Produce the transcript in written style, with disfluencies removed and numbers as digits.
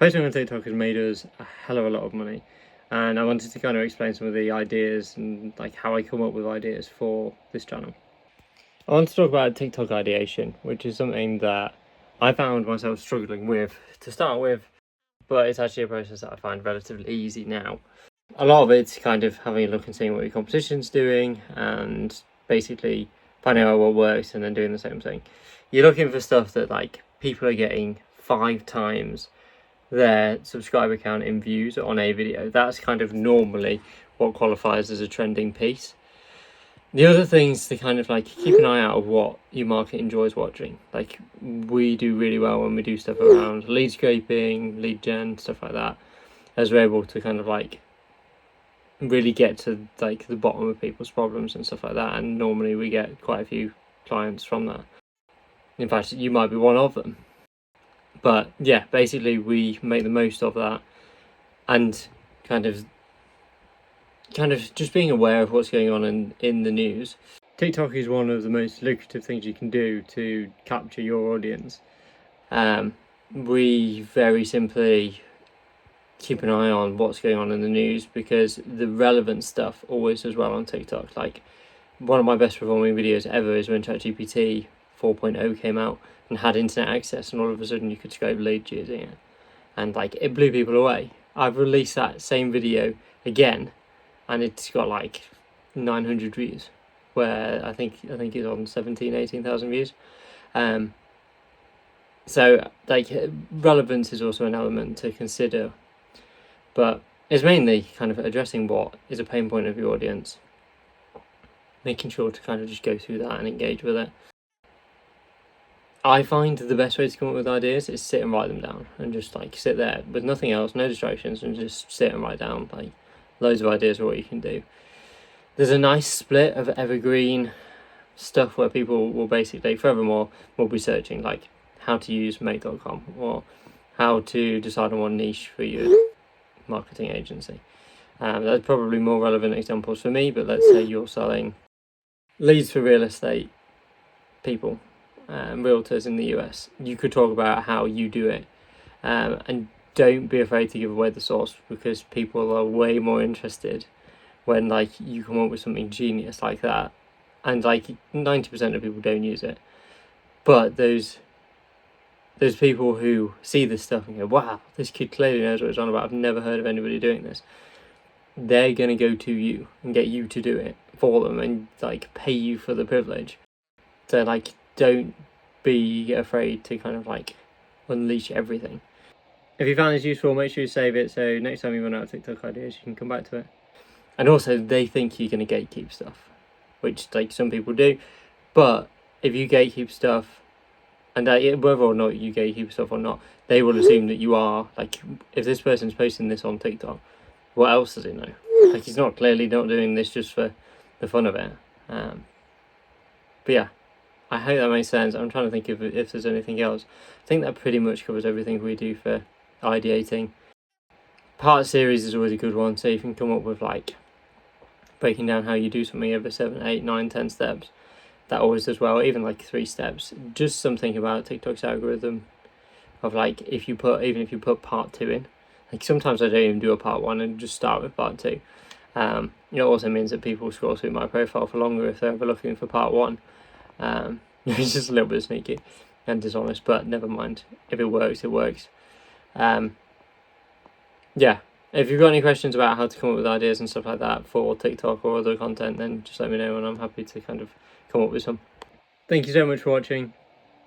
Posting on TikTok has made us a hell of a lot of money, and I wanted to kind of explain some of the ideas and like how I come up with ideas for this channel. I want to talk about TikTok ideation, which is something that I found myself struggling with to start with, but it's actually a process that I find relatively easy now. A lot of it's kind of having a look and seeing what your competition's doing and basically finding out what works and then doing the same thing. You're looking for stuff that like people are getting 5 times their subscriber count in views on a video. That's kind of normally what qualifies as a trending piece. The other things to kind of like keep an eye out of what your market enjoys watching. Like we do really well when we do stuff around lead scraping, lead gen, stuff like that, as we're able to kind of like really get to like the bottom of people's problems and stuff like that, and normally we get quite a few clients from that. In fact, you might be one of them. But yeah, basically we make the most of that and kind of just being aware of what's going on in the news. TikTok is one of the most lucrative things you can do to capture your audience. We very simply keep an eye on what's going on in the news because the relevant stuff always does well on TikTok. Like one of my best performing videos ever is when ChatGPT 4.0 came out and had internet access, and all of a sudden you could scrape leads using it, and like it blew people away. I've released that same video again and it's got like 900 views, where I think it's on 18,000 views. So like relevance is also an element to consider, but it's mainly kind of addressing what is a pain point of your audience, making sure to kind of just go through that and engage with it. I find the best way to come up with ideas is sit and write them down and just like sit there with nothing else, no distractions, and just sit and write down like loads of ideas of what you can do. There's a nice split of evergreen stuff where people will basically forevermore will be searching like how to use make.com or how to decide on one niche for your marketing agency. That's probably more relevant examples for me, but let's say you're selling leads for real estate people, realtors in the US. You could talk about how you do it, and don't be afraid to give away the source, because people are way more interested when like you come up with something genius like that, and like 90% of people don't use it, but those people who see this stuff and go, wow, this kid clearly knows what it's on about, I've never heard of anybody doing this, they're going to go to you and get you to do it for them and like pay you for the privilege. So like don't be afraid to kind of like unleash everything. If you found this useful, make sure you save it so next time you run out of TikTok ideas you can come back to it. And also they think you're going to gatekeep stuff, which like some people do, but if you gatekeep stuff, and whether or not you gatekeep stuff or not, they will assume that you are like, if this person's posting this on TikTok, what else does he know? Like he's not clearly not doing this just for the fun of it. But yeah, I hope that makes sense. I'm trying to think if there's anything else. I think that pretty much covers everything we do for ideating. Part series is always a good one, so you can come up with like breaking down how you do something over 7, 8, 9, 10 steps. That always does well, even like 3 steps. Just something about TikTok's algorithm of like if you put part 2 in, like sometimes I don't even do a part 1 and just start with part 2. It also means that people scroll through my profile for longer if they're ever looking for part 1. It's just a little bit sneaky and dishonest, but never mind. If it works, it works. Yeah, if you've got any questions about how to come up with ideas and stuff like that for TikTok or other content, then just let me know and I'm happy to kind of come up with some. Thank you so much for watching.